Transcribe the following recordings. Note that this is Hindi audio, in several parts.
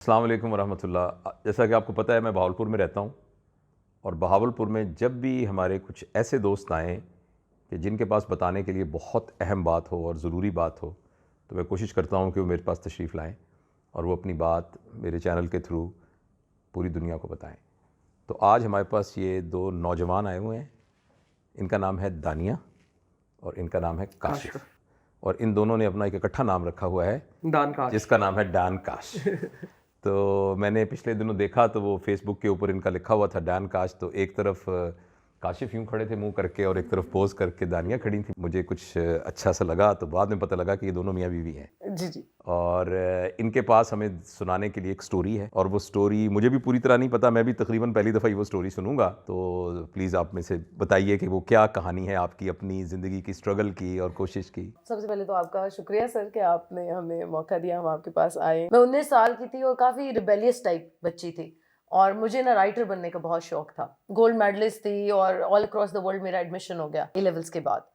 अस्सलाम वालेकुम वरहमतुल्लाह। जैसा कि आपको पता है मैं बहावलपुर में रहता हूँ और बहावलपुर में जब भी हमारे कुछ ऐसे दोस्त आएँ कि जिनके पास बताने के लिए बहुत अहम बात हो और ज़रूरी बात हो, तो मैं कोशिश करता हूँ कि वो मेरे पास तशरीफ़ लाएँ और वो अपनी बात मेरे चैनल के थ्रू पूरी दुनिया को बताएँ। तो आज हमारे पास ये दो नौजवान आए हुए हैं। इनका नाम है दानिया और इनका नाम है काशिफ़। और इन दोनों ने अपना एक इकट्ठा नाम रखा हुआ है डान काश। जिसका नाम है डान काश। तो मैंने पिछले दिनों देखा तो वो फेसबुक के ऊपर इनका लिखा हुआ था डान काश। तो एक तरफ काशिफ यूँ खड़े थे मुंह करके और एक तरफ पोज करके दानिया खड़ी थी। मुझे कुछ अच्छा सा लगा तो बाद में पता लगा कि ये दोनों मियाँ बीवी हैं। जी जी। और इनके पास हमें सुनाने के लिए एक स्टोरी है और वो स्टोरी मुझे भी पूरी तरह नहीं पता, मैं भी तकरीबन पहली दफ़ा ही वो स्टोरी सुनूंगा। तो प्लीज़ आप में से बताइए कि वो क्या कहानी है आपकी अपनी ज़िंदगी की, स्ट्रगल की और कोशिश की। सबसे पहले तो आपका शुक्रिया सर कि आपने हमें मौका दिया, हम आपके पास आए। मैं 19 साल की थी और काफ़ी रिबेलियस टाइप बच्ची थी और मुझे ना राइटर बनने का बहुत शौक था। गोल्ड मेडलिस्ट थी और ऑल अक्रॉस द वर्ल्ड मेरा एडमिशन हो गया ए लेवल्स के बाद।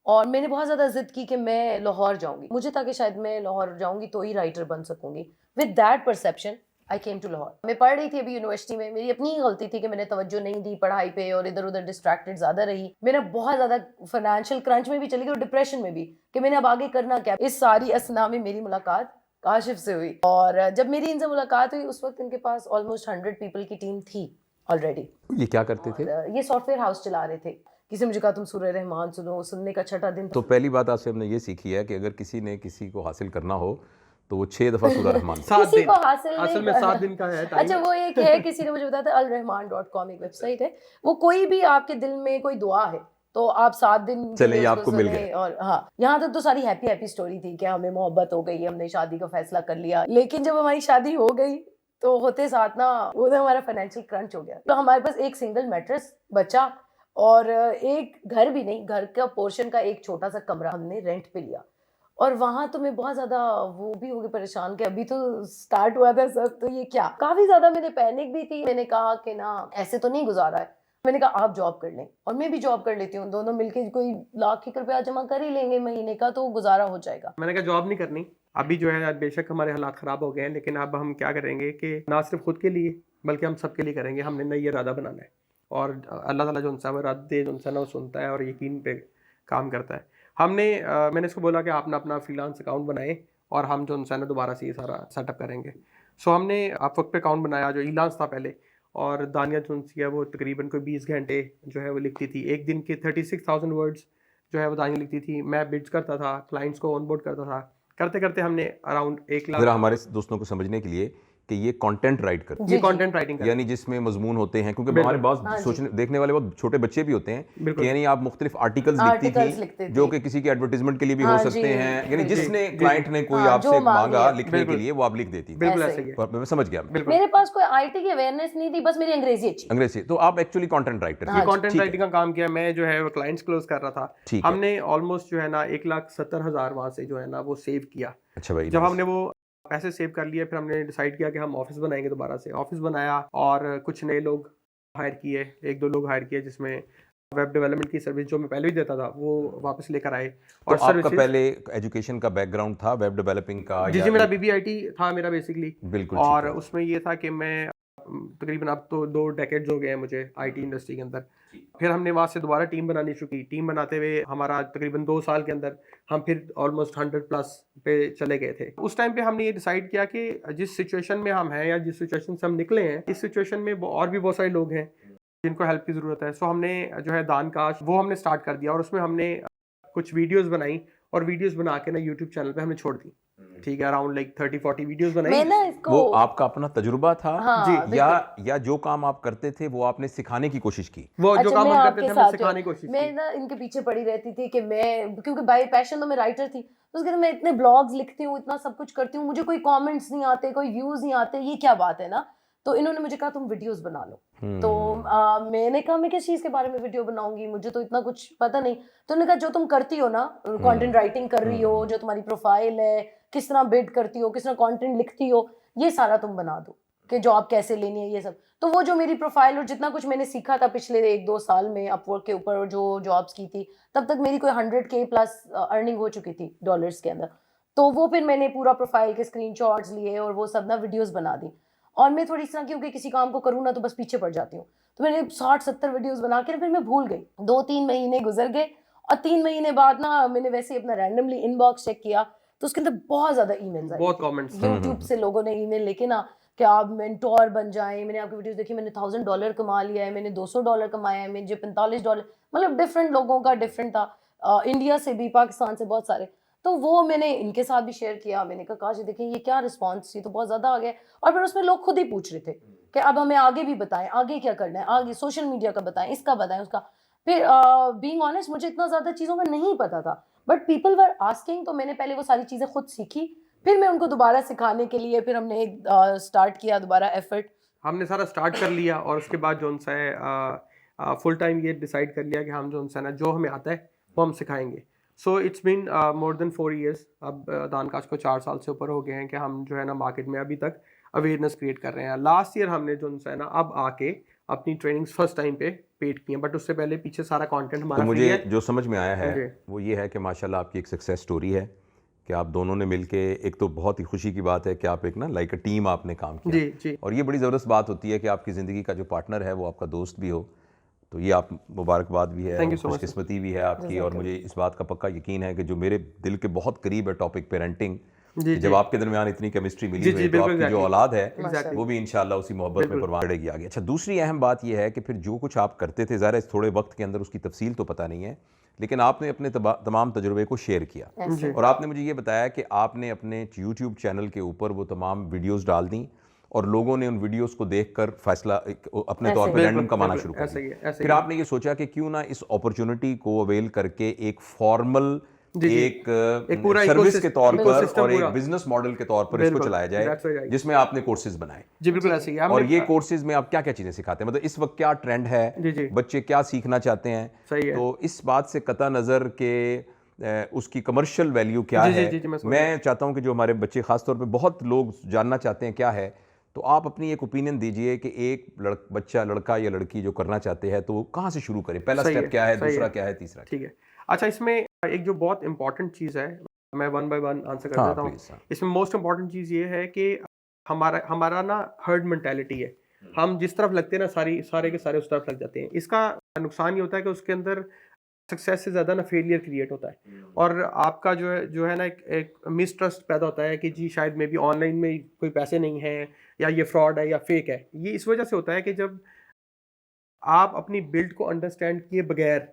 और मैंने बहुत ज़्यादा ज़िद की कि मैं लाहौर जाऊँगी। मुझे था कि शायद मैं लाहौर जाऊँगी तो ही राइटर बन सकूँगी। With that perception I came to Lahore. मैं पढ़ रही थी अभी यूनिवर्सिटी में। मेरी अपनी ही गलती थी कि मैंने तवज्जो नहीं दी पढ़ाई पे और इधर उधर डिस्ट्रैक्टेड ज़्यादा रही। मेरा बहुत ज़्यादा फाइनेंशियल क्रंच में भी चली गई और डिप्रेशन में भी कि मैंने अब आगे करना क्या। इस सारी असना में मेरी मुलाकात काशिफ से हुई और जब मेरी इनसे मुलाकात हुई उस वक्त इनके पास ऑलमोस्ट 100 पीपल की टीम थी ऑलरेडी। ये क्या करते थे? ये सॉफ्टवेयर हाउस चला रहे थे। किसी ने मुझे कहा तुम सूरह रहमान सुनो, सुनने का छठा दिन तो पहली बात आपसे हमने ये सीखी है कि अगर किसी ने किसी को हासिल करना हो तो वो 6 दफ़ा सूरह रहमान 7 किसी दिन को हासिल असल नहीं में 7 करना। दिन का है टाइम। अच्छा वो एक है, किसी ने मुझे बताया था alrahman.com एक वेबसाइट है। वो कोई भी आपके दिल में कोई दुआ है तो आप 7 दिन के चले लिए ये उसको आपको मिल सुने। गए। और हाँ, यहाँ तक तो सारी हैप्पी हैप्पी स्टोरी थी कि हमें मोहब्बत हो गई, हमने शादी का फैसला कर लिया। लेकिन जब हमारी शादी हो गई तो होते साथ ना वो ना हमारा फाइनेंशियल क्रंच हो गया। तो हमारे पास एक सिंगल मैट्रेस बचा और एक घर भी नहीं, घर का पोर्शन का एक छोटा सा कमरा हमने रेंट पे लिया। और वहाँ तो मैं बहुत ज़्यादा वो भी हो गई परेशान कि अभी तो स्टार्ट हुआ था सब, तो ये क्या। काफ़ी ज़्यादा मैंने पैनिक भी थी। मैंने कहा कि ना ऐसे तो नहीं गुजारा है। मैंने कहा आप जॉब कर लें और मैं भी जॉब कर लेती हूँ, दोनों मिलके कोई लाख एक रुपया जमा कर ही लेंगे महीने का तो गुजारा हो जाएगा। मैंने कहा जॉब नहीं करनी अभी जो है, बेशक हमारे हालात ख़राब हो गए हैं, लेकिन अब हम क्या करेंगे कि ना सिर्फ खुद के लिए बल्कि हम सबके लिए करेंगे। हमने नई इरादा बनाना है और अल्लाह ताला जो उनसे इरादा दे जो उनसे ना वो सुनता है और यकीन पे काम करता है। मैंने इसको बोला कि आप ना अपना फ्रीलांस अकाउंट बनाएं और हम जो उनसे ना दोबारा से ये सारा सेटअप करेंगे। सो हमने अपवर्क पे अकाउंट बनाया जो इलांस था पहले। और दानिया जो उनसी है वो तकरीबन कोई 20 घंटे जो है वो लिखती थी। एक दिन के 36,000 वर्ड्स जो है वो दानिया लिखती थी। मैं बिड्स करता था, क्लाइंट्स को ऑनबोर्ड करता था। करते करते हमने अराउंड 1 ज़रा लाख हमारे दोस्तों को समझने के लिए कि ये कंटेंट राइट करते जी, ये जी। कंटेंट राइटिंग यानी जिसमें मजमून होते हैं, क्योंकि बिल्कुल। हमारे पास हाँ जी। सोचने देखने वाले बहुत छोटे बच्चे भी होते हैं कि बिल्कुल। यानी आप मुख्तलिफ आर्टिकल्स आर्टिकल्स लिखती लिखते थी थे। जो कि किसी के एडवर्टीजमेंट के लिए भी हो हाँ सकते जी, हैं, यानी बिल्कुल। जिसने जी, क्लाइंट ने कोई हाँ, आपसे जो मांग मांगा लिया। लिखने के बिल्कुल। लिए वो आप लिख देती थी। बिल्कुल ऐसे ऐसे ही। ही है। पर मैं समझ गया। बिल्कुल। मेरे पास कोई आईटी की अवेयरनेस नहीं थी, बस मेरी अंग्रेजी अच्छी। अंग्रेजी तो आप एक्चुअली कंटेंट राइटर हाँ ये जी। कंटेंट राइटिंग का काम किया। मैं जो है वो क्लाइंट्स क्लोज कर रहा था। ठीक है। हमने ऑलमोस्ट जो है ना 1,70,000 वहाँ से जो है ना वो सेव किया। अच्छा भाई, जब हमने वो पैसे सेव कर लिए फिर हमने डिसाइड किया कि हम ऑफिस बनाएंगे। दोबारा से ऑफिस बनाया और कुछ नए लोग हायर किए, 1-2 लोग हायर किए, जिसमें वेब डेवलपमेंट की सर्विस जो मैं पहले भी देता था वो वापस लेकर आए। तो और आपका सर्विसेज पहले एजुकेशन का बैकग्राउंड था वेब डेवलपिंग का जी या जी, मेरा एक- बीबीआईटी था मेरा बेसिकली। बिल्कुल ठीक और है। उसमें ये था कि मैं तकरीबन अब तो 2 डेकेड्स हो गए हैं मुझे आईटी इंडस्ट्री के अंदर। फिर हमने वहाँ से दोबारा टीम बनानी शुरू की। टीम बनाते हुए हमारा तकरीबन 2 साल के अंदर हम फिर ऑलमोस्ट 100 प्लस पे चले गए थे। उस टाइम पे हमने ये डिसाइड किया कि जिस सिचुएशन में हम हैं या जिस सिचुएशन से हम निकले हैं, इस सिचुएशन में और भी बहुत सारे लोग हैं जिनको हेल्प की ज़रूरत है। सो हमने जो है दान काश वो हमने स्टार्ट कर दिया और उसमें हमने कुछ वीडियोस बनाई और वीडियोस बना के ना यूट्यूब चैनल पे हमने छोड़ दी। ठीक है, अराउंड लाइक 30-40 वीडियोस बनाई। मैं ना इसको वो आपका अपना तजुर्बा था हाँ, जी, या जो काम आप करते थे वो आपने सिखाने की कोशिश की? वो जो अच्छा, काम मैं हम करते आपके थे हमने साथ सिखाने की कोशिश मैं की। ना इनके पीछे पड़ी रहती थी कि मैं, क्योंकि बाय पैशन तो मैं राइटर थी, तो उसके बाद मैं इतने ब्लॉग्स लिखती हूँ, इतना सब कुछ करती हूँ, मुझे कोई कमेंट्स नहीं आते, कोई व्यूज नहीं आते, ये क्या बात है ना। तो इन्होंने मुझे कहा तुम वीडियोस बना लो। तो मैंने कहा मैं किस चीज़ के बारे में वीडियो बनाऊंगी, मुझे तो इतना कुछ पता नहीं। तो उन्होंने कहा जो तुम करती हो ना, कंटेंट राइटिंग कर रही हो, जो तुम्हारी प्रोफाइल है, किस तरह बिड करती हो, किस तरह कंटेंट लिखती हो, ये सारा तुम बना दो कि जॉब कैसे लेनी है ये सब। तो वो जो मेरी प्रोफाइल और जितना कुछ मैंने सीखा था पिछले 1-2 साल में अपवर्क के ऊपर और जो जॉब्स की थी, तब तक मेरी कोई 100K प्लस अर्निंग हो चुकी थी डॉलर्स के अंदर। तो वो फिर मैंने पूरा प्रोफाइल के स्क्रीनशॉट्स लिए और वो सब ना वीडियोस बना दी। और मैं थोड़ी इस तरह की हूँ कि किसी काम को करूँ ना तो बस पीछे पड़ जाती हूँ। तो मैंने 60-70 वीडियोस बना के फिर मैं भूल गई। 2-3 महीने गुजर गए और 3 महीने बाद ना मैंने वैसे ही अपना रैंडमली इनबॉक्स चेक किया, तो उसके अंदर बहुत ज़्यादा ईमेल्स आए बहुत थे। कमेंट्स। यूट्यूब से लोगों ने ईमेल लेके ना कि आप मेंटोर बन जाएं, मैंने आपकी वीडियोस देखी, मैंने $1000 कमा लिया है, मैंने $200 कमाया है, मुझे $45, मतलब डिफरेंट लोगों का डिफरेंट था, इंडिया से भी, पाकिस्तान से, बहुत सारे। तो वो मैंने इनके साथ भी शेयर किया। मैंने कहा काश ये देखें ये क्या रिस्पॉन्स, ये तो बहुत ज़्यादा आ गया। और फिर उसमें लोग खुद ही पूछ रहे थे कि अब हमें आगे भी बताएं, आगे क्या करना है, आगे सोशल मीडिया का बताएं, इसका बताएं, उसका। फिर बीइंग ऑनेस्ट मुझे इतना ज़्यादा चीज़ों का नहीं पता था, बट पीपल वर आस्किंग, तो मैंने पहले वो सारी चीज़ें खुद सीखी, फिर मैं उनको दोबारा सिखाने के लिए फिर हमने स्टार्ट किया दोबारा एफर्ट। हमने सारा स्टार्ट कर लिया और उसके बाद जो सा है फुल टाइम ये डिसाइड कर लिया कि हम जो सा ना जो हमें आता है वो हम सिखाएंगे। So it's been more than 4 years। अब दानकाश को 4 साल से ऊपर हो गए हैं कि हम जो है ना मार्केट में अभी तक अवेयरनेस क्रिएट कर रहे हैं। लास्ट ईयर हमने जो सा है ना अब आके अपनी ट्रेनिंग्स फर्स्ट टाइम पे पेड की हैं, बट उससे पहले पीछे सारा कंटेंट तो हमारा फ्री मुझे है। जो समझ में आया है जी। वो ये है कि माशाल्लाह आपकी एक सक्सेस स्टोरी है कि आप दोनों ने मिलके, एक तो बहुत ही खुशी की बात है कि आप एक ना लाइक अ टीम आपने काम किया। जी जी और ये बड़ी ज़बरदस्त बात होती है कि आपकी ज़िंदगी का जो पार्टनर है वो आपका दोस्त भी हो, तो ये आप मुबारकबाद भी है Thank you और so much, खुशकिस्मती भी है आपकी। और मुझे इस बात का पक्का यकीन है कि जो मेरे दिल के बहुत करीब है टॉपिक पेरेंटिंग, जी कि जब जी आपके दरमियान इतनी केमिस्ट्री मिली जी हुई जी है तो बिल्कुल आपकी जो एग्जैक्टली औलाद है एग्जैक्टली वो भी इंशाल्लाह उसी मोहब्बत में बिल्कुल। परवान चढ़ेगी आगे। अच्छा, दूसरी अहम बात यह है कि फिर जो कुछ आप करते थे, ज़ाहिर है इस थोड़े वक्त के अंदर उसकी तफसील तो पता नहीं है, लेकिन आपने अपने तमाम तजुर्बे को शेयर किया ऐसे। और आपने मुझे ये बताया कि आपने अपने यूट्यूब चैनल के ऊपर वो तमाम वीडियोस डाल दी और लोगों ने उन वीडियोस को देखकर फैसला अपने तौर ऐसे पर ही। रैंडम बिल्कुल कमाना बिल्कुल शुरू कर ऐसा ही दिया। है, ऐसा फिर ही है। आपने ये सोचा कि क्यों ना इस अपॉर्चुनिटी को अवेल करके एक फॉर्मल जी जी एक एक पूरा सर्विस के तौर पर इकोसिस्टम और एक पूरा बिजनेस मॉडल के तौर पर इसको बिल्कुल चलाया जाए, दैट्स राइट। जिसमें आपने कोर्सेज बनाए। जी बिल्कुल जी। ऐसे ही है। और हमने ये कोर्सेज में आप क्या क्या चीज़ें सिखाते हैं, मतलब इस वक्त क्या ट्रेंड है, जी जी बच्चे क्या सीखना चाहते हैं, सही है। तो इस बात से कता नज़र के उसकी कमर्शियल वैल्यू क्या जी जी है, जी जी मैं समझ मैं चाहता हूं कि जो हमारे बच्चे ख़ासतौर पे बहुत लोग जानना चाहते हैं क्या है, तो आप अपनी एक ओपिनियन दीजिए कि एक बच्चा, लड़का या लड़की जो करना चाहते हैं तो वो कहाँ से शुरू करे, पहला सही स्टेप है, क्या है, सही दूसरा है। क्या है, तीसरा क्या ठीक है। अच्छा, इसमें एक जो बहुत इंपॉर्टेंट चीज़ है, मैं वन बाय वन आंसर है? कर हाँ देता हूँ। प्लीज़। हाँ इसमें मोस्ट इंपॉर्टेंट चीज़ ये है कि हमारा हमारा ना हर्ड मेंटालिटी है। हम जिस तरफ लगते हैं ना सारे के सारे उस तरफ लग जाते हैं। इसका नुकसान ये होता है कि उसके अंदर सक्सेस से ज़्यादा ना फेलियर क्रिएट होता है और आपका जो है ना एक मिसट्रस्ट पैदा होता है कि जी शायद मे बी ऑनलाइन में कोई पैसे नहीं है या ये फ्रॉड है या फेक है। ये इस वजह से होता है कि जब आप अपनी बिल्ड को अंडरस्टैंड किए बगैर,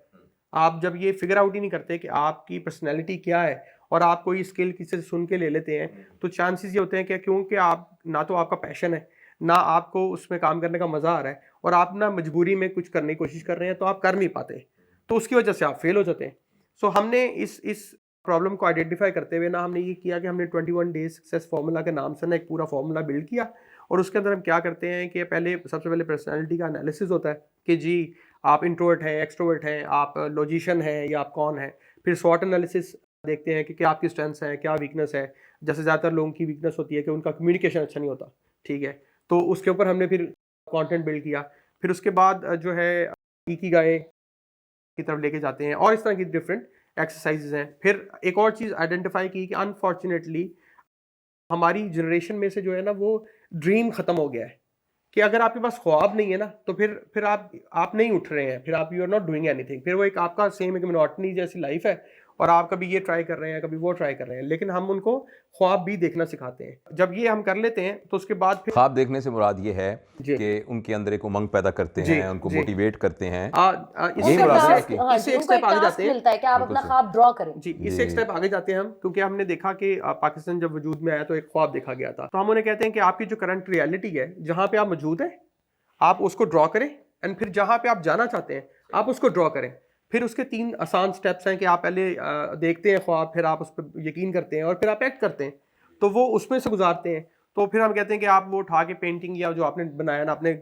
आप जब ये फिगर आउट ही नहीं करते कि आपकी पर्सनैलिटी क्या है और आप कोई स्किल किसी से सुन के ले लेते हैं, तो चांसेस ये होते हैं कि क्योंकि आप ना तो आपका पैशन है, ना आपको उसमें काम करने का मज़ा आ रहा है और आप ना मजबूरी में कुछ करने की कोशिश कर रहे हैं तो आप कर नहीं पाते, तो उसकी वजह से आप फेल हो जाते हैं। सो हमने इस प्रॉब्लम को आइडेंटिफाई करते हुए ना हमने ये किया कि हमने 21 डेज सक्सेस फार्मूला के नाम से ना एक पूरा फार्मूला बिल्ड किया और उसके अंदर हम क्या करते हैं कि सबसे पहले पर्सनैलिटी का एनालिसिस होता है कि जी आप इंट्रोवर्ट हैं, एक्सट्रोवर्ट हैं, आप लॉजिशियन हैं या आप कौन हैं। फिर स्वॉट एनालिसिस देखते हैं कि क्या आपकी स्ट्रेंथ्स हैं, क्या वीकनेस है। जैसे ज़्यादातर लोगों की वीकनेस होती है कि उनका कम्युनिकेशन अच्छा नहीं होता, ठीक है, तो उसके ऊपर हमने फिर कंटेंट बिल्ड किया। फिर उसके बाद जो है इकिगाई की तरफ लेके जाते हैं और इस तरह की डिफरेंट एक्सरसाइजेज हैं। फिर एक और चीज़ आइडेंटिफाई की कि अनफॉर्चुनेटली हमारी जनरेशन में से जो है ना वो ड्रीम ख़त्म हो गया है कि अगर आपके पास ख्वाब नहीं है ना तो फिर आप नहीं उठ रहे हैं, फिर आप you are not doing anything. फिर वो एक आपका सेम एक मोनोटनी जैसी लाइफ है और आप कभी ये ट्राई कर रहे हैं, कभी वो ट्राई कर रहे हैं, लेकिन हम उनको ख्वाब भी देखना सिखाते हैं। जब ये हम कर लेते हैं तो उसके बाद फिर ख्वाब देखने से मुराद ये है जी कि उनके अंदर एक उमंग पैदा करते जी हैं, उनको जी मोटिवेट करते हैं। इससे यही उनका मुराद है टास्क, आपकी? हाँ इससे जी, एक उनको एक स्टेप आगे टास्क जाते हैं। मिलता है कि आप बिल्कुल अपना सही। ख्वाब ड्रॉ करें। जी, इससे एक जी। स्टेप आगे जाते हैं हम, क्योंकि हमने देखा कि पाकिस्तान जब वजूद में आया तो एक ख्वाब देखा गया था। तो हम उन्हें कहते हैं कि आपकी जो करंट रियलिटी है, जहाँ पे आप मौजूद हैं, आप उसको ड्रॉ करें एंड फिर जहाँ पे आप जाना चाहते हैं आप उसको ड्रॉ करें। फिर उसके 3 आसान स्टेप्स हैं कि आप पहले देखते हैं ख्वाब, फिर आप उस पर यकीन करते हैं और फिर आप एक्ट करते हैं, तो वो उसमें से गुजारते हैं। तो फिर हम कहते हैं कि आप वो उठा के पेंटिंग या जो आपने बनाया ना अपने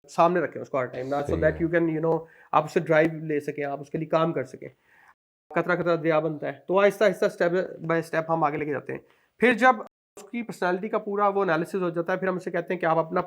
सामने रखें उसको हर टाइम ना, सो दैट यू कैन आप उससे ड्राइव ले सकें, आप उसके लिए काम कर सकें। कतरा कतरा दरिया बनता है, तो Aahista Aahista step by step हम आगे लेके जाते हैं। फिर जब उसकी पर्सनालिटी का पूरा वो एनालिसिस हो जाता है, फिर हम उसे कहते हैं कि आप अपना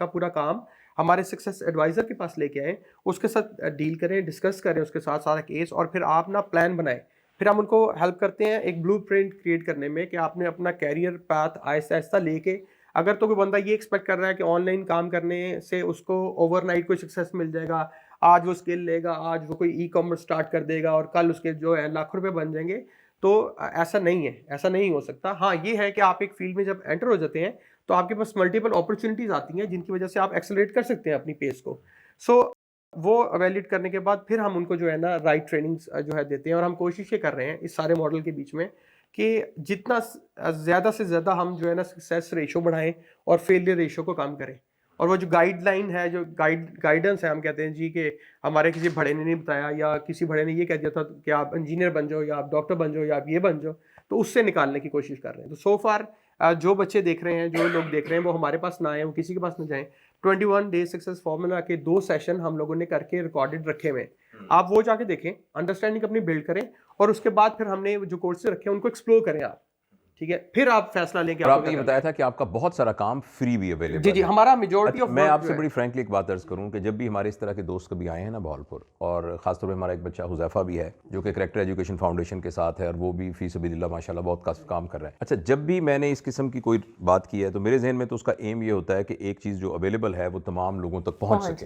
पूरा काम हमारे सक्सेस एडवाइज़र के पास लेके आएँ, उसके साथ डील करें, डिस्कस करें उसके साथ सारा केस, और फिर आप ना प्लान बनाएं फिर हम उनको हेल्प करते हैं एक ब्लूप्रिंट क्रिएट करने में कि आपने अपना कैरियर पाथ आहिस्ता आहिस्ता लेके, अगर तो कोई बंदा ये एक्सपेक्ट कर रहा है कि ऑनलाइन काम करने से उसको ओवरनाइट कोई सक्सेस मिल जाएगा, आज वो स्किल लेगा, आज वो कोई ई-कॉमर्स स्टार्ट कर देगा और कल उसके जो है लाखों रुपए बन जाएंगे, तो ऐसा नहीं है, ऐसा नहीं हो सकता। हाँ, ये है कि आप एक फील्ड में जब एंटर हो जाते हैं तो आपके पास मल्टीपल अपॉर्चुनिटीज आती हैं जिनकी वजह से आप एक्सेलरेट कर सकते हैं अपनी पेस को। सो वो वैलिड करने के बाद फिर हम उनको जो है ना राइट ट्रेनिंग्स जो है देते हैं, और हम कोशिश ये कर रहे हैं इस सारे मॉडल के बीच में कि जितना ज़्यादा से ज़्यादा हम जो है ना सक्सेस रेशो बढ़ाएं और फेलियर रेशो को कम करें। और वो जो गाइडलाइन है, जो गाइडेंस है, हम कहते हैं जी कि हमारे किसी बड़े ने नहीं बताया या किसी बड़े ने ये कह दिया था कि आप इंजीनियर बन जाओ या आप डॉक्टर बन जाओ या आप ये बन जाओ, तो उससे निकालने की कोशिश कर रहे हैं। तो सो फार जो बच्चे देख रहे हैं, जो लोग देख रहे हैं, वो हमारे पास ना आए, वो किसी के पास ना जाएं। 21 डे सक्सेस फॉर्मूला के 2 सेशन हम लोगों ने करके रिकॉर्डेड रखे हुए हैं, आप वो जाके देखें, अंडरस्टैंडिंग अपनी बिल्ड करें, और उसके बाद फिर हमने जो कोर्सेज रखे हैं उनको एक्सप्लोर करें आप, ठीक है, फिर आप फैसला लें कि और आपको आपने ये क्या बताया था कि आपका बहुत सारा काम फ्री भी अवेलेबल जी जी, है। हमारा मेजॉरिटी ऑफ मैं आपसे बड़ी फ्रैंकली एक बात अर्ज करूं कि जब भी हमारे इस तरह के दोस्त कभी आए हैं ना भावलपुर, और ख़ासतौर पे हमारा एक बच्चा हुज़ैफ़ा भी है जो कि करैक्टर एजुकेशन फाउंडेशन के साथ है, और वो भी फ़ी सबिलिल्लाह माशाल्लाह बहुत काफ़ी काम कर रहा है। अच्छा, जब भी मैंने इस किस्म की कोई बात की है तो मेरे जहन में तो उसका एम ये होता है कि एक चीज़ जो अवेलेबल है वो तमाम लोगों तक पहुँच सके,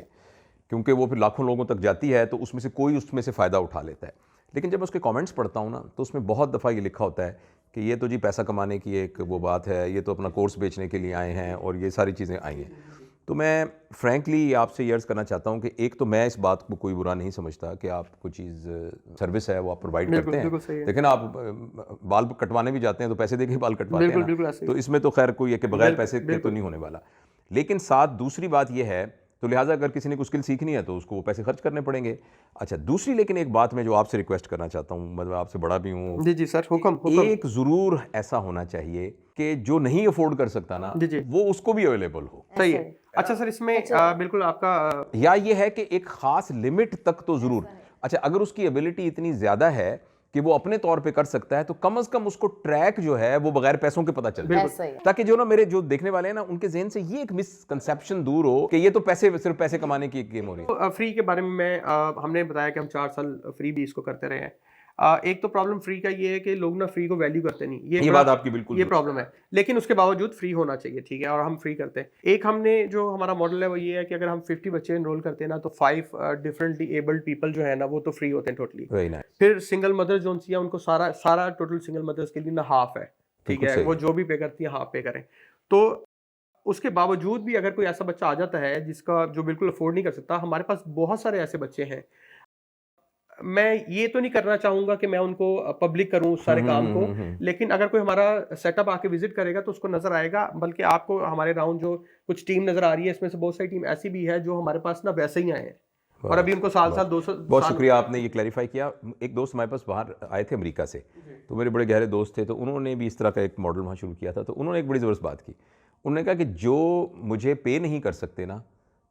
क्योंकि वो फिर लाखों लोगों तक जाती है तो उसमें से कोई उसमें से फ़ायदा उठा लेता है। लेकिन जब उसके कमेंट्स पढ़ता हूँ ना, तो उसमें बहुत दफ़ा ये लिखा होता है कि ये तो जी पैसा कमाने की एक वो बात है, ये तो अपना कोर्स बेचने के लिए आए हैं और ये सारी चीज़ें आई हैं। तो मैं फ्रैंकली आपसे ये अर्ज़ करना चाहता हूँ कि एक तो मैं इस बात को कोई बुरा नहीं समझता कि आप कोई चीज़ सर्विस है वो आप प्रोवाइड करते हैं, लेकिन आप बाल कटवाने भी जाते हैं तो पैसे देके बाल कटवाते हैं ना, तो इसमें तो खैर कोई है कि बगैर पैसे के तो नहीं होने वाला। लेकिन साथ दूसरी बात ये है, तो लिहाजा अगर किसी ने कुछ स्किल सीखनी है तो उसको वो पैसे खर्च करने पड़ेंगे। अच्छा, दूसरी लेकिन एक बात मैं जो आपसे रिक्वेस्ट करना चाहता हूँ, मतलब आपसे बड़ा भी हूँ, जी जी सर, हुक्म। एक ज़रूर ऐसा होना चाहिए कि जो नहीं अफोर्ड कर सकता ना, वो उसको भी अवेलेबल हो। सही है। अच्छा सर, इसमें बिल्कुल आपका या ये है कि एक ख़ास लिमिट तक तो ज़रूर, अच्छा अगर उसकी एबिलिटी इतनी ज़्यादा है कि वो अपने तौर पे कर सकता है, तो कम से कम उसको ट्रैक जो है वो बगैर पैसों के पता चल जाए, ताकि जो ना मेरे जो देखने वाले हैं ना उनके जहन से ये एक मिसकंसेप्शन दूर हो कि ये तो पैसे सिर्फ पैसे कमाने की एक गेम हो रही है। फ्री के बारे में हमने बताया कि हम 4 साल फ्री भी इसको करते रहे हैं। एक तो प्रॉब्लम फ्री का ये है कि लोग ना फ्री को वैल्यू करते नहीं, ये बात आपकी बिल्कुल ये प्रॉब्लम है, लेकिन उसके बावजूद फ्री होना चाहिए, ठीक है, और हम फ्री करते हैं। एक हमने जो हमारा मॉडल है वो ये है कि अगर हम 50 बच्चे एनरोल करते हैं ना, तो 5 डिफरेंटली एबल्ड पीपल जो है ना वो तो फ्री होते हैं टोटली। फिर सिंगल मदर्स जो है उनको सारा टोटल सिंगल मदर्स के लिए ना हाफ है, ठीक है, वो जो भी पे करती है हाफ पे करें। तो उसके बावजूद भी अगर कोई ऐसा बच्चा आ जाता है जिसका जो बिल्कुल अफोर्ड नहीं कर सकता, हमारे पास बहुत सारे ऐसे बच्चे हैं। मैं ये तो नहीं करना चाहूंगा कि मैं उनको पब्लिक करूं उस सारे काम को, लेकिन अगर कोई हमारा सेटअप आके विजिट करेगा तो उसको नजर आएगा। बल्कि आपको हमारे राउंड जो कुछ टीम नजर आ रही है, इसमें से बहुत सारी टीम ऐसी भी है जो हमारे पास ना वैसे ही आए हैं, और अभी उनको साल 200 बहुत शुक्रिया आपने ये क्लैरिफाई किया। एक दोस्त हमारे पास बाहर आए थे अमेरिका से, तो मेरे बड़े गहरे दोस्त थे, तो उन्होंने भी इस तरह का एक मॉडल वहाँ शुरू किया था। तो उन्होंने एक बड़ी ज़बरदस्त बात की, उन्होंने कहा कि जो मुझे पे नहीं कर सकते ना,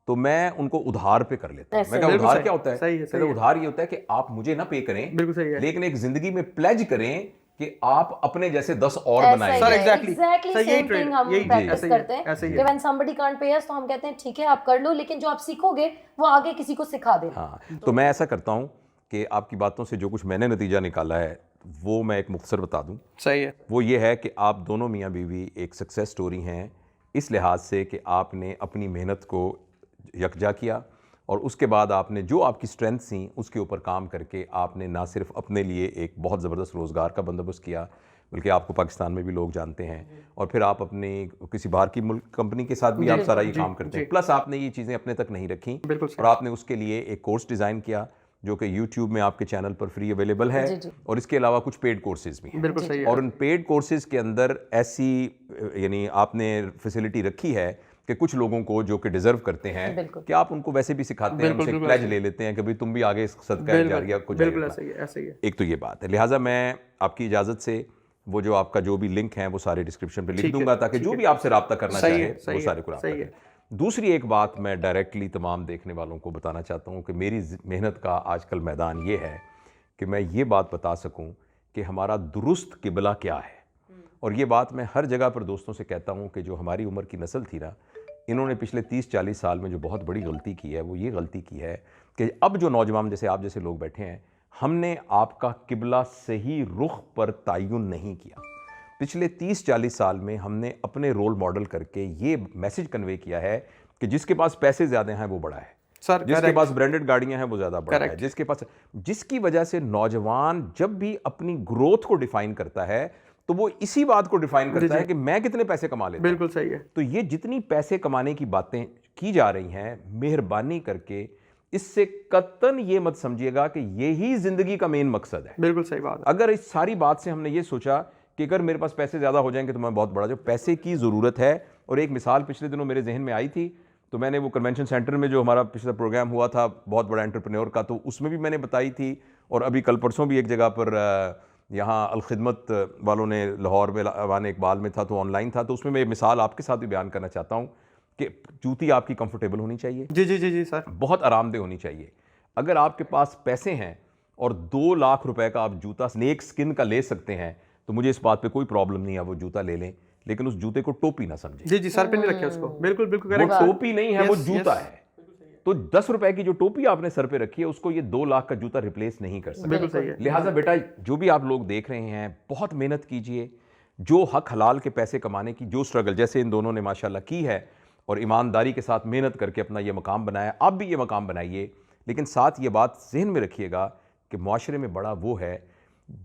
तो मैं उनको उधार पे कर लेता हूं। मैं कहा उधार क्या होता है? सही है। उधार ये होता है कि आप मुझे ना पे करें, बिल्कुल सही है, लेकिन एक जिंदगी में प्लेज करें कि आप अपने जैसे 10 और बनाएंगे। सर एग्जैक्टली सेम थिंग हम प्रैक्टिस करते हैं कि व्हेन समबडी कांट पे अस, तो हम कहते हैं ठीक है आप कर लो, लेकिन जो आप सीखोगे वो आगे किसी को सिखा देना। हाँ, तो मैं ऐसा करता हूं कि आपकी बातों से जो कुछ मैंने नतीजा निकाला है वो मैं एक मुख्तसर बता दूं। सही है। वो ये है कि आप दोनों मियाँ बीवी एक सक्सेस स्टोरी हैं इस लिहाज से कि आपने अपनी मेहनत को यकजा किया, और उसके बाद आपने जो आपकी स्ट्रेंथ थी उसके ऊपर काम करके आपने ना सिर्फ अपने लिए एक बहुत ज़बरदस्त रोज़गार का बंदोबस्त किया, बल्कि आपको पाकिस्तान में भी लोग जानते हैं, और फिर आप अपनी किसी बाहर की मुल्क कंपनी के साथ भी आप सारा ये काम करते हैं। प्लस आपने ये चीज़ें अपने तक नहीं रखी, और आपने उसके लिए एक कोर्स डिज़ाइन किया जो कि YouTube में आपके चैनल पर फ्री अवेलेबल है, और इसके अलावा कुछ पेड कोर्सेज भी हैं। बिल्कुल सही है। और उन पेड कोर्सेज के अंदर ऐसी यानी आपने फैसिलिटी रखी है कि कुछ लोगों को जो कि डिजर्व करते हैं कि आप उनको वैसे भी सिखाते हैं, उनसे प्लेज ले लेते हैं कि भाई तुम भी आगे सदका जारिया को बिल्कुल ऐसा ही है। एक तो ये बात है। लिहाजा मैं आपकी इजाज़त से वो जो आपका जो भी लिंक है वो सारे डिस्क्रिप्शन पे लिख दूंगा, ताकि जो भी आपसे रब्ता करना चाहे वो सारे को रब्ता करें। दूसरी एक बात मैं डायरेक्टली तमाम देखने वालों को बताना चाहता हूँ कि मेरी मेहनत का आजकल मैदान ये है कि मैं ये बात बता सकूँ कि हमारा दुरुस्त किबला क्या है। और ये बात मैं हर जगह पर दोस्तों से कहता हूँ कि जो हमारी उम्र की नस्ल थी ना, इन्होंने पिछले 30-40 साल में जो बहुत बड़ी गलती की है वो ये गलती की है कि अब जो नौजवान जैसे आप जैसे लोग बैठे हैं, हमने आपका किबला सही रुख पर तयन नहीं किया। पिछले 30-40 साल में हमने अपने रोल मॉडल करके ये मैसेज कन्वे किया है कि जिसके पास पैसे ज़्यादा हैं वो बड़ा है, सर जिसके पास ब्रांडेड गाड़ियां हैं वो ज़्यादा बड़ा है, जिसके पास, जिसकी वजह से नौजवान जब भी अपनी ग्रोथ को डिफाइन करता है तो वो इसी बात को डिफाइन करता है कि मैं कितने पैसे कमा लेता हूं। बिल्कुल सही है। तो ये जितनी पैसे कमाने की बातें की जा रही हैं, मेहरबानी करके इससे कतन ये मत समझिएगा कि यही जिंदगी का मेन मकसद है। बिल्कुल सही बात है। अगर इस सारी बात से हमने ये सोचा कि अगर मेरे पास पैसे ज़्यादा हो जाएंगे तो मैं बहुत बड़ा, जो पैसे की ज़रूरत है। और एक मिसाल पिछले दिनों मेरे जहन में आई थी, तो मैंने वो कन्वेंशन सेंटर में जो हमारा पिछला प्रोग्राम हुआ था बहुत बड़ा एंटरप्रेन्योर का, तो उसमें भी मैंने बताई थी। और अभी कल परसों भी एक जगह पर यहाँ अलखिदमत वालों ने लाहौर में अवान इकबाल में था, तो ऑनलाइन था, तो उसमें मैं मिसाल आपके साथ भी बयान करना चाहता हूँ कि जूती आपकी कंफर्टेबल होनी चाहिए, जी जी जी जी सर, बहुत आरामदेह होनी चाहिए। अगर आपके पास पैसे हैं और 2 लाख रुपए का आप जूता स्नेक स्किन का ले सकते हैं तो मुझे इस बात पे कोई प्रॉब्लम नहीं है, वो जूता ले लें, लेकिन उस जूते को टोपी ना समझें। जी जी सर पे नहीं रखे उसको, बिल्कुल बिल्कुल वो करेक्ट। टोपी नहीं है, वो जूता है। तो 10 रुपए की जो टोपी आपने सर पे रखी है उसको ये 2 लाख का जूता रिप्लेस नहीं कर सकता। बिल्कुल सही है। लिहाजा बेटा, जो भी आप लोग देख रहे हैं, बहुत मेहनत कीजिए। जो हक हलाल के पैसे कमाने की जो स्ट्रगल जैसे इन दोनों ने माशाल्लाह की है और ईमानदारी के साथ मेहनत करके अपना ये मकाम बनाया, आप भी ये मकाम बनाइए। लेकिन साथ ये बात जहन में रखिएगा कि माशरे में बड़ा वो है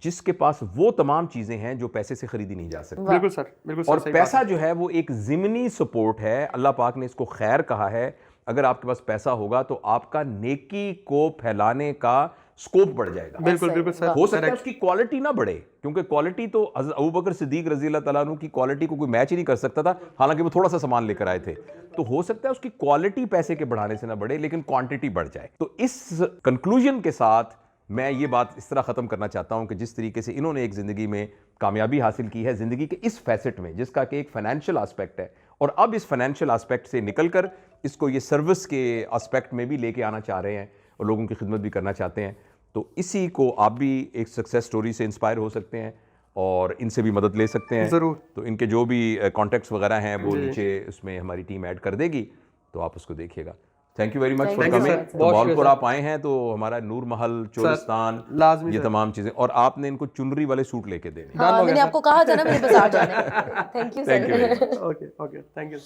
जिसके पास वो तमाम चीज़ें हैं जो पैसे से खरीदी नहीं जा सकती। बिल्कुल सर, बिल्कुल सर, और सही पैसा बात है। जो है वो एक ज़िमनी सपोर्ट है। अल्लाह पाक ने इसको खैर कहा है। अगर आपके पास पैसा होगा तो आपका नेकी को फैलाने का स्कोप बढ़ जाएगा। बिल्कुल बिल्कुल सर, हो सकता है उसकी क्वालिटी ना बढ़े, क्योंकि क्वालिटी तो अबू बकर सिद्दीक रजी अल्लाह तआला अन्हु की क्वालिटी को कोई मैच ही नहीं कर सकता था, हालांकि वो थोड़ा सा सामान लेकर आए थे। तो हो सकता है उसकी क्वालिटी पैसे के बढ़ाने से ना बढ़े, लेकिन क्वांटिटी बढ़ जाए। तो इस कंक्लूजन के साथ मैं ये बात इस तरह ख़त्म करना चाहता हूं कि जिस तरीके से इन्होंने एक ज़िंदगी में कामयाबी हासिल की है, ज़िंदगी के इस फैसेट में जिसका कि एक फाइनेंशियल आस्पेक्ट है, और अब इस फाइनेंशियल आस्पेक्ट से निकलकर इसको ये सर्विस के आस्पेक्ट में भी लेके आना चाह रहे हैं और लोगों की खिदमत भी करना चाहते हैं। तो इसी को आप भी एक सक्सेस स्टोरी से इंस्पायर हो सकते हैं और इनसे भी मदद ले सकते हैं। ज़रूर। तो इनके जो भी कॉन्टैक्ट्स वगैरह हैं वो नीचे उसमें हमारी टीम ऐड कर देगी, तो आप उसको देखिएगा। Thank you very much for Thank you, coming. sir. तो बहुत भावलपुर शुक्रिया, आप आए हैं तो हमारा नूर महल, चोलिस्तान, लाजमी ये सर। तमाम चीज़ें, और आपने इनको चुनरी वाले सूट लेके देने। Done हो मैंने गया आपको कहा था ना मेरे बाजार जाने। Thank you Thank you very sir. much. Okay okay, thank you.